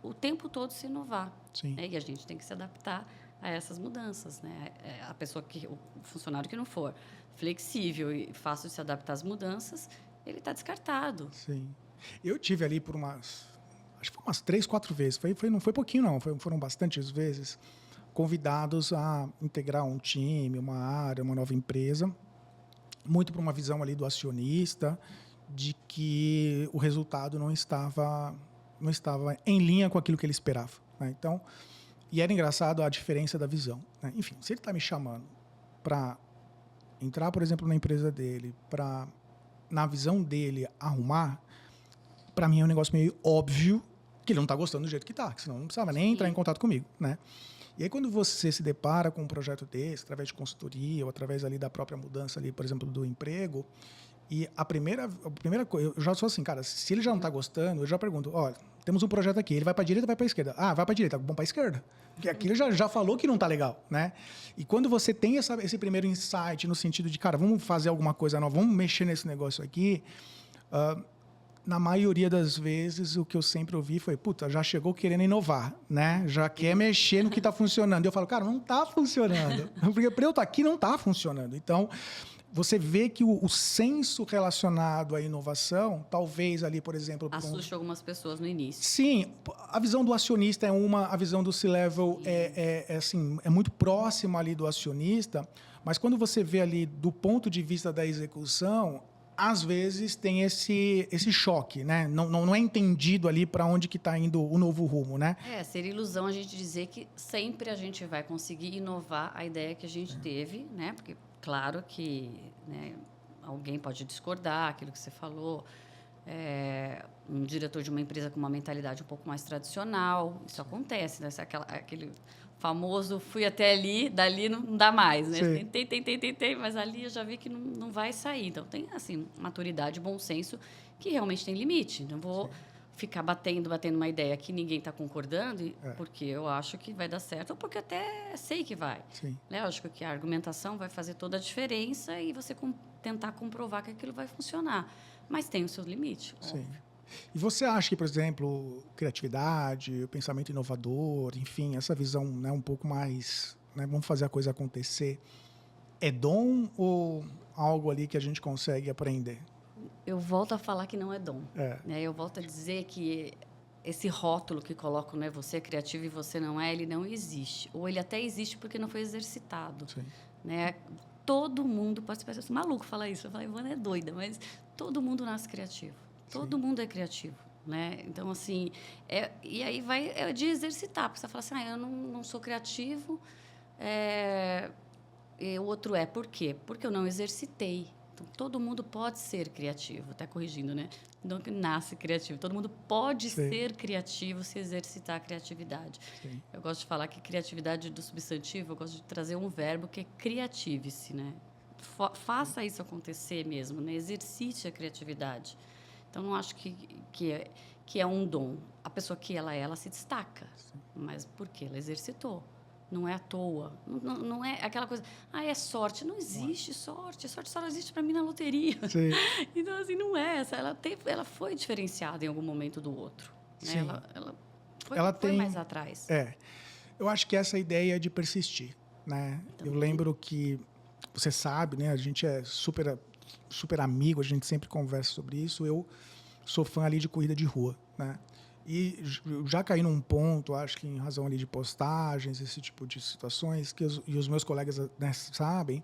o tempo todo se inovar, né? E a gente tem que se adaptar a essas mudanças, né? A pessoa o funcionário que não for flexível e fácil de se adaptar às mudanças, ele está descartado. Sim. Eu tive ali acho que foi umas 3, 4 vezes, não foi pouquinho não, foram bastantes vezes, convidados a integrar um time, uma área, uma nova empresa, muito por uma visão ali do acionista, de que o resultado não estava em linha com aquilo que ele esperava, né? Então, e era engraçado a diferença da visão, né? Enfim, se ele está me chamando para entrar, por exemplo, na empresa dele, para, na visão dele, arrumar, para mim é um negócio meio óbvio que ele não está gostando do jeito que está, senão não precisava nem entrar em contato comigo, né? E aí, quando você se depara com um projeto desse, através de consultoria ou através ali da própria mudança ali, por exemplo, do emprego, e a primeira coisa, eu já sou assim, cara, se ele já não está gostando, eu já pergunto, olha, temos um projeto aqui, ele vai para a direita ou vai para a esquerda? Ah, vai para a direita, bom, para a esquerda. Porque aqui ele já falou que não está legal, né? E quando você tem esse primeiro insight no sentido de, cara, vamos fazer alguma coisa nova, vamos mexer nesse negócio aqui, na maioria das vezes, o que eu sempre ouvi foi, puta, já chegou querendo inovar, né? Já quer mexer no que está funcionando. Eu falo, cara, não está funcionando. Porque para eu estar aqui não está funcionando. Então, você vê que o senso relacionado à inovação, talvez ali, por exemplo... Assuste algumas pessoas no início. Sim, a visão do acionista é uma, a visão do C-Level assim, é muito próxima ali do acionista, mas quando você vê ali do ponto de vista da execução, às vezes tem esse choque, né? Não é entendido ali para onde que está indo o novo rumo, né? Seria ilusão a gente dizer que sempre a gente vai conseguir inovar a ideia que a gente teve, né? Porque, claro que, né, alguém pode discordar aquilo que você falou. Um diretor de uma empresa com uma mentalidade um pouco mais tradicional, isso acontece, né? Aquele famoso, fui até ali, dali não dá mais, né? Tentei, mas ali eu já vi que não vai sair. Então, tem, assim, maturidade, bom senso, que realmente tem limite. Não vou ficar batendo uma ideia que ninguém está concordando, porque eu acho que vai dar certo, ou porque até sei que vai. Sim. Lógico que a argumentação vai fazer toda a diferença e você tentar comprovar que aquilo vai funcionar. Mas tem o seu limite, Sim. óbvio. E você acha que, por exemplo, criatividade, o pensamento inovador, enfim, essa visão, né, um pouco mais, né, vamos fazer a coisa acontecer, é dom ou algo ali que a gente consegue aprender? Eu volto a falar que não é dom. Né? Eu volto a dizer que esse rótulo que colocam, né, você é criativo e você não é, ele não existe. Ou ele até existe porque não foi exercitado. Sim. Né? Todo mundo pode ser maluco falar isso. Eu falo, Ivana é doida, mas todo mundo nasce criativo. Todo mundo é criativo, né? Então, assim, e aí vai de exercitar, porque você fala assim, eu não sou criativo, e o outro por quê? Porque eu não exercitei. Então, todo mundo pode ser criativo, até corrigindo, né? Não que nasce criativo, todo mundo pode ser criativo se exercitar a criatividade. Sim. Eu gosto de falar que criatividade do substantivo, eu gosto de trazer um verbo que é criative-se, né? Faça isso acontecer mesmo, né? Exercite a criatividade. Então, não acho que é um dom. A pessoa que ela se destaca. Sim. Mas por quê? Ela exercitou. Não é à toa. Não é aquela coisa... é sorte. Não existe sorte. Sorte só existe para mim na loteria. Sim. Então, assim, não é essa. Ela foi diferenciada em algum momento do outro. Né? Ela foi mais atrás. Eu acho que essa ideia de persistir. Né? Eu lembro que... Você sabe, né? A gente é super amigo, a gente sempre conversa sobre isso. Eu sou fã ali de corrida de rua, né? E já caí num ponto, acho que em razão ali de postagens, esse tipo de situações, e os meus colegas, né, sabem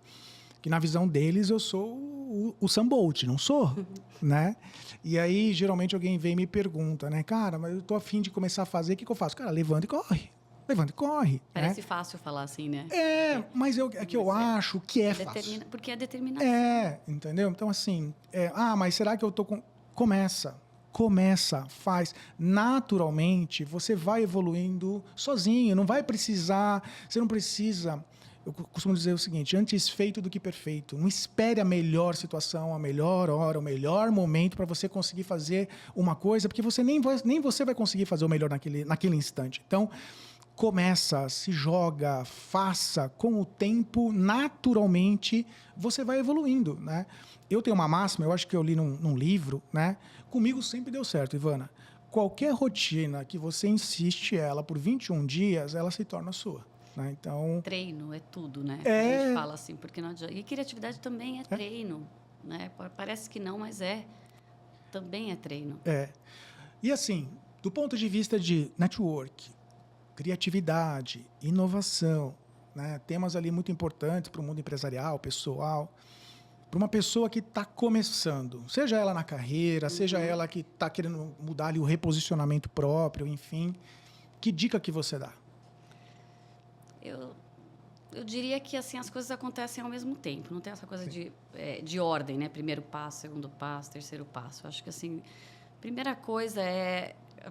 que na visão deles eu sou o Usain Bolt, não sou, né? E aí, geralmente, alguém vem e me pergunta, né? Cara, mas eu tô a fim de começar a fazer, o que eu faço? Cara, levanta e corre. Levanta e corre. Parece fácil falar assim, né? Mas eu acho que é fácil. Porque é determinação. Entendeu? Então, assim, mas será que eu tô com... Começa, faz. Naturalmente, você vai evoluindo sozinho, não vai precisar... Você não precisa... Eu costumo dizer o seguinte, antes feito do que perfeito. Não espere a melhor situação, a melhor hora, o melhor momento para você conseguir fazer uma coisa, porque você nem você vai conseguir fazer o melhor naquele instante. Então... Começa, se joga, faça, com o tempo, naturalmente, você vai evoluindo, né? Eu tenho uma máxima, eu acho que eu li num livro, né? Comigo sempre deu certo, Ivana. Qualquer rotina que você insiste ela por 21 dias, ela se torna sua. né? Então, Treino é tudo, né? É. A gente fala assim, porque não adianta. E criatividade também é treino, né? Parece que não, mas também é treino. e assim, do ponto de vista de network, criatividade, inovação, né? Temas ali muito importantes para o mundo empresarial, pessoal, para uma pessoa que está começando, seja ela na carreira, seja ela que está querendo mudar ali o reposicionamento próprio, enfim, que dica que você dá? Eu diria que assim as coisas acontecem ao mesmo tempo, não tem essa coisa de ordem, né? Primeiro passo, segundo passo, terceiro passo. Acho que assim, primeira coisa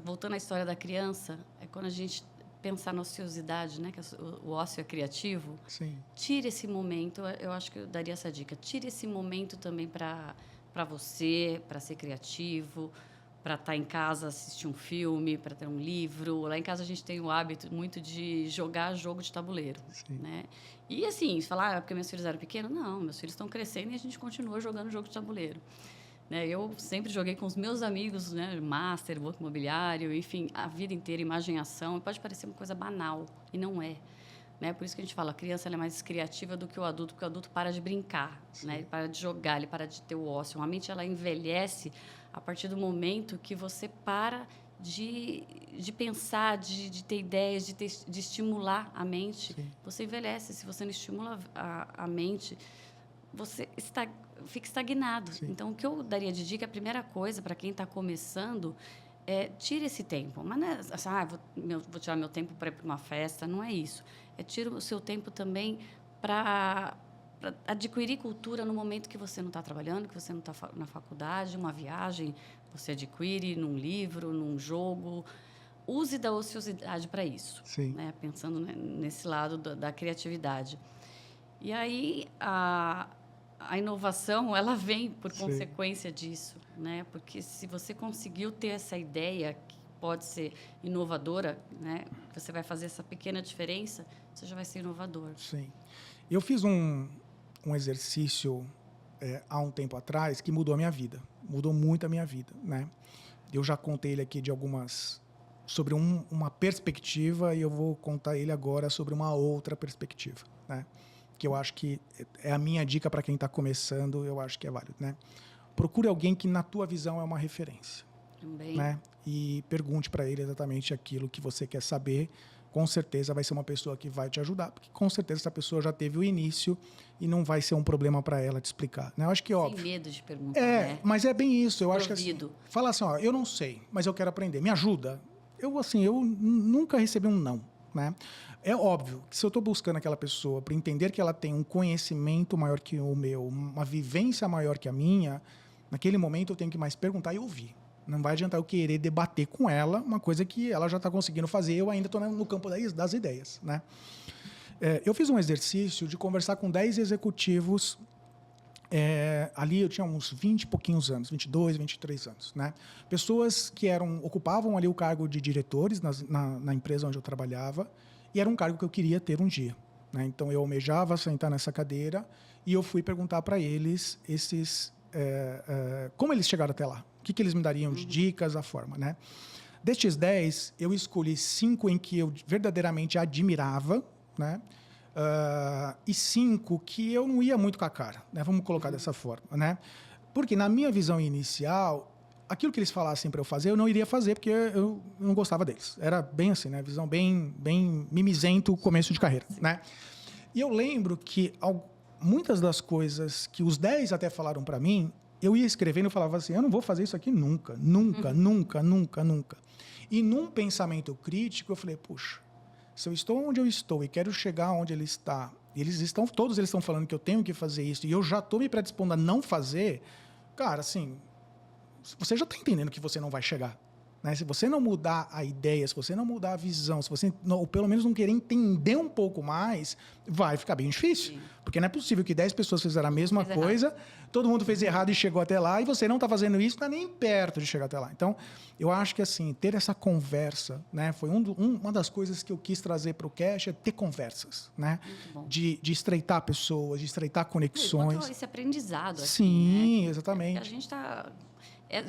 voltando à história da criança, é quando a gente pensar na ociosidade, né? Que o ócio é criativo. Sim. Tire esse momento, eu acho que eu daria essa dica. Tire esse momento também para você, para ser criativo, para estar em casa, assistir um filme, para ter um livro. Lá em casa a gente tem o hábito muito de jogar jogo de tabuleiro, né? E assim, falar porque meus filhos eram pequenos, não, meus filhos estão crescendo e a gente continua jogando jogo de tabuleiro. Né? Eu sempre joguei com os meus amigos, né? Master, Banco Imobiliário, enfim, a vida inteira, imagem e ação. Pode parecer uma coisa banal, e não é. Né? Por isso que a gente fala, a criança ela é mais criativa do que o adulto, porque o adulto para de brincar, né? Ele para de jogar, ele para de ter o ócio. A mente ela envelhece a partir do momento que você para de pensar, de ter ideias, de estimular a mente. Sim. Você envelhece. Se você não estimula a mente, você fica estagnado. Sim. Então, o que eu daria de dica, a primeira coisa para quem está começando tire esse tempo. Mas não é assim, vou tirar meu tempo para ir para uma festa, não é isso. Tira o seu tempo também para adquirir cultura no momento que você não está trabalhando, que você não está na faculdade, uma viagem, você adquire num livro, num jogo. Use da ociosidade para isso. Sim. Né? Pensando nesse lado da criatividade. E aí, a inovação, ela vem por consequência disso, né? Porque se você conseguiu ter essa ideia que pode ser inovadora, né? Você vai fazer essa pequena diferença, você já vai ser inovador. Sim. Eu fiz um exercício há um tempo atrás que mudou a minha vida. Mudou muito a minha vida, né? Eu já contei ele aqui sobre uma perspectiva e eu vou contar ele agora sobre uma outra perspectiva, né? Que eu acho que é a minha dica para quem está começando, eu acho que é válido, né? Procure alguém que, na tua visão, é uma referência. Também. Né? E pergunte para ele exatamente aquilo que você quer saber. Com certeza vai ser uma pessoa que vai te ajudar, porque com certeza essa pessoa já teve o início e não vai ser um problema para ela te explicar. Né? Eu acho que é óbvio. Sem medo de perguntar, né? Mas é bem isso. Eu acho que assim, Ouvido. fala assim, ó, eu não sei, mas eu quero aprender. Me ajuda. Eu nunca recebi um não. Né? É óbvio que se eu estou buscando aquela pessoa para entender que ela tem um conhecimento maior que o meu, uma vivência maior que a minha, naquele momento eu tenho que mais perguntar e ouvir. Não vai adiantar eu querer debater com ela uma coisa que ela já está conseguindo fazer, eu ainda estou no campo das ideias. Né? Eu fiz um exercício de conversar com 10 executivos. Ali eu tinha uns 20 e pouquinhos anos, 22, 23 anos. Né? Pessoas que ocupavam ali o cargo de diretores na empresa onde eu trabalhava, e era um cargo que eu queria ter um dia. Né? Então, eu almejava sentar nessa cadeira e eu fui perguntar para eles como eles chegaram até lá, o que eles me dariam de dicas, a forma. Né? Destes 10, eu escolhi 5 em que eu verdadeiramente admirava, né? E 5 que eu não ia muito com a cara, né? Vamos colocar dessa forma, né? Porque na minha visão inicial, aquilo que eles falassem para eu fazer, eu não iria fazer porque eu não gostava deles. Era bem assim, né? Visão bem mimizento, começo de carreira, né? E eu lembro que muitas das coisas que os 10 até falaram para mim, eu ia escrevendo e falava assim, eu não vou fazer isso aqui nunca, nunca, nunca, nunca, nunca. E num pensamento crítico, eu falei, puxa, se eu estou onde eu estou e quero chegar onde ele está, e todos eles estão falando que eu tenho que fazer isso, e eu já estou me predispondo a não fazer, cara, assim, você já está entendendo que você não vai chegar. Né? Se você não mudar a ideia, se você não mudar a visão, se você, ou pelo menos não querer entender um pouco mais, vai ficar bem difícil. Sim. Porque não é possível que 10 pessoas fizeram a mesma coisa, todo mundo fez errado e chegou até lá, e você não está fazendo isso, não está nem perto de chegar até lá. Então, eu acho que assim, ter essa conversa, né, foi uma das coisas que eu quis trazer para o Cash, é ter conversas, né? De estreitar pessoas, de estreitar conexões. Esse aprendizado. Aqui, sim, né? Exatamente. A gente está...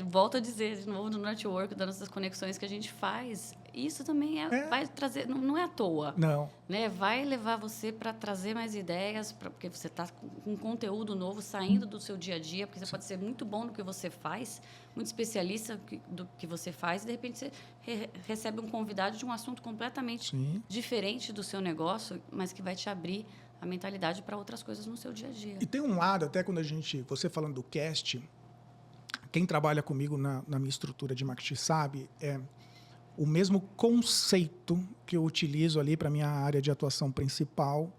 volto a dizer de novo no network, das nossas conexões que a gente faz, isso também vai trazer, não é à toa. Não. Né? Vai levar você para trazer mais ideias, porque você está com um conteúdo novo, saindo do seu dia a dia, porque você pode ser muito bom no que você faz, muito especialista do que você faz, e, de repente, você recebe um convidado de um assunto completamente diferente do seu negócio, mas que vai te abrir a mentalidade para outras coisas no seu dia a dia. E tem um lado, até quando você falando do cast, quem trabalha comigo na minha estrutura de marketing sabe, o mesmo conceito que eu utilizo ali para a minha área de atuação principal.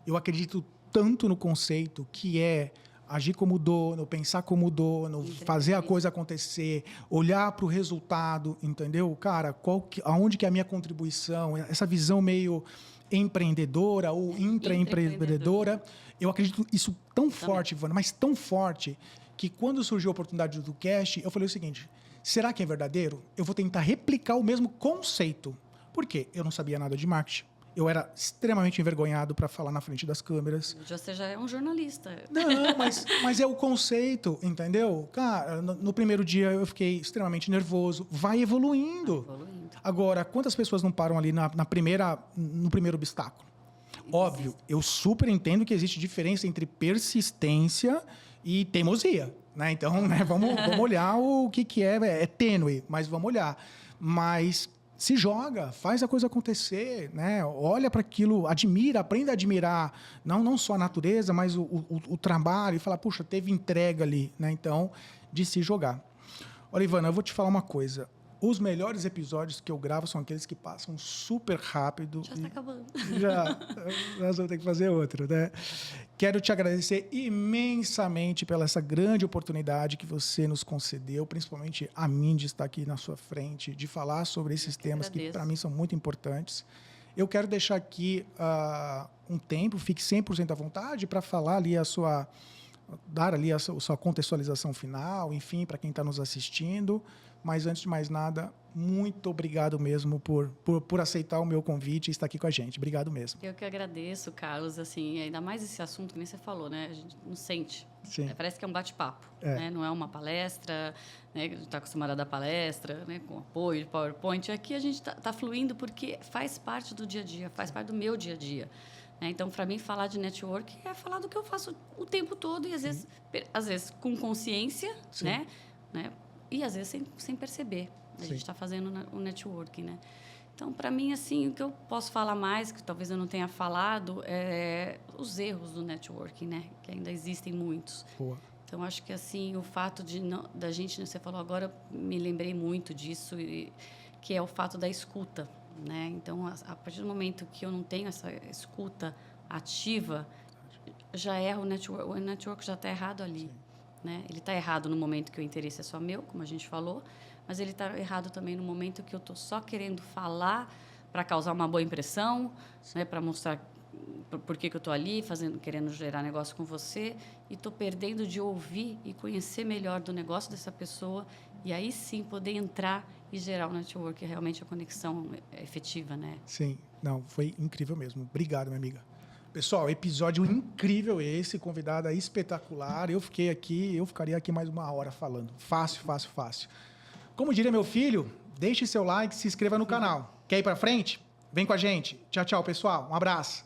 Eu acredito tanto no conceito que é agir como dono, pensar como dono, fazer a coisa acontecer, olhar para o resultado, entendeu? Cara, aonde que é a minha contribuição, essa visão meio empreendedora ou intraempreendedora. Eu acredito isso tão forte, Ivana, mas tão forte, que quando surgiu a oportunidade do Cast, eu falei o seguinte: será que é verdadeiro? Eu vou tentar replicar o mesmo conceito. Por quê? Eu não sabia nada de marketing. Eu era extremamente envergonhado para falar na frente das câmeras. Você já é um jornalista. Não, mas é o conceito, entendeu? Cara, no primeiro dia eu fiquei extremamente nervoso. Vai evoluindo. Agora, quantas pessoas não param ali no primeiro obstáculo? Óbvio, eu super entendo que existe diferença entre persistência e teimosia, né? Então, né, vamos olhar o que é tênue, mas vamos olhar. Mas se joga, faz a coisa acontecer, né? Olha para aquilo, admira, aprenda a admirar, não só a natureza, mas o trabalho, e fala, puxa, teve entrega ali, né? Então, de se jogar. Olha, Ivana, eu vou te falar uma coisa. Os melhores episódios que eu gravo são aqueles que passam super rápido. Já está acabando. Nós vamos ter que fazer outro, né? Quero te agradecer imensamente pela essa grande oportunidade que você nos concedeu, principalmente a mim, de estar aqui na sua frente, de falar sobre esses temas que para mim são muito importantes. Eu quero deixar aqui um tempo, fique 100% à vontade para falar ali dar ali a sua contextualização final, enfim, para quem está nos assistindo. Mas, antes de mais nada, muito obrigado mesmo por aceitar o meu convite e estar aqui com a gente. Obrigado mesmo. Eu que agradeço, Carlos. Assim, ainda mais esse assunto que nem você falou, né? A gente não sente. Sim. Parece que é um bate-papo. Né? Não é uma palestra, né? A gente está acostumado a dar palestra, né? Com apoio, PowerPoint. Aqui a gente está fluindo porque faz parte do dia a dia, faz parte do meu dia a dia. Então, para mim, falar de network é falar do que eu faço o tempo todo e, às vezes com consciência, né? E, às vezes, sem perceber. A gente está fazendo o networking, né? Então, para mim, assim, o que eu posso falar mais, que talvez eu não tenha falado, é os erros do networking, né? Que ainda existem muitos. Boa. Então, acho que, assim, o fato da gente... Você falou agora, me lembrei muito disso, que é o fato da escuta, né? Então, a partir do momento que eu não tenho essa escuta ativa, já erra o network já está errado ali. Né? Ele está errado no momento que o interesse é só meu, como a gente falou, mas ele está errado também no momento que eu estou só querendo falar para causar uma boa impressão, né? Para mostrar por que eu estou ali, querendo gerar negócio com você, e estou perdendo de ouvir e conhecer melhor do negócio dessa pessoa, e aí sim poder entrar e gerar o network, realmente a conexão efetiva. Né? Sim, não, foi incrível mesmo. Obrigado, minha amiga. Pessoal, episódio incrível esse, convidada espetacular. Eu ficaria aqui mais 1 hora falando. Fácil. Como diria meu filho, deixe seu like, se inscreva no canal. Quer ir pra frente? Vem com a gente. Tchau, pessoal. Um abraço.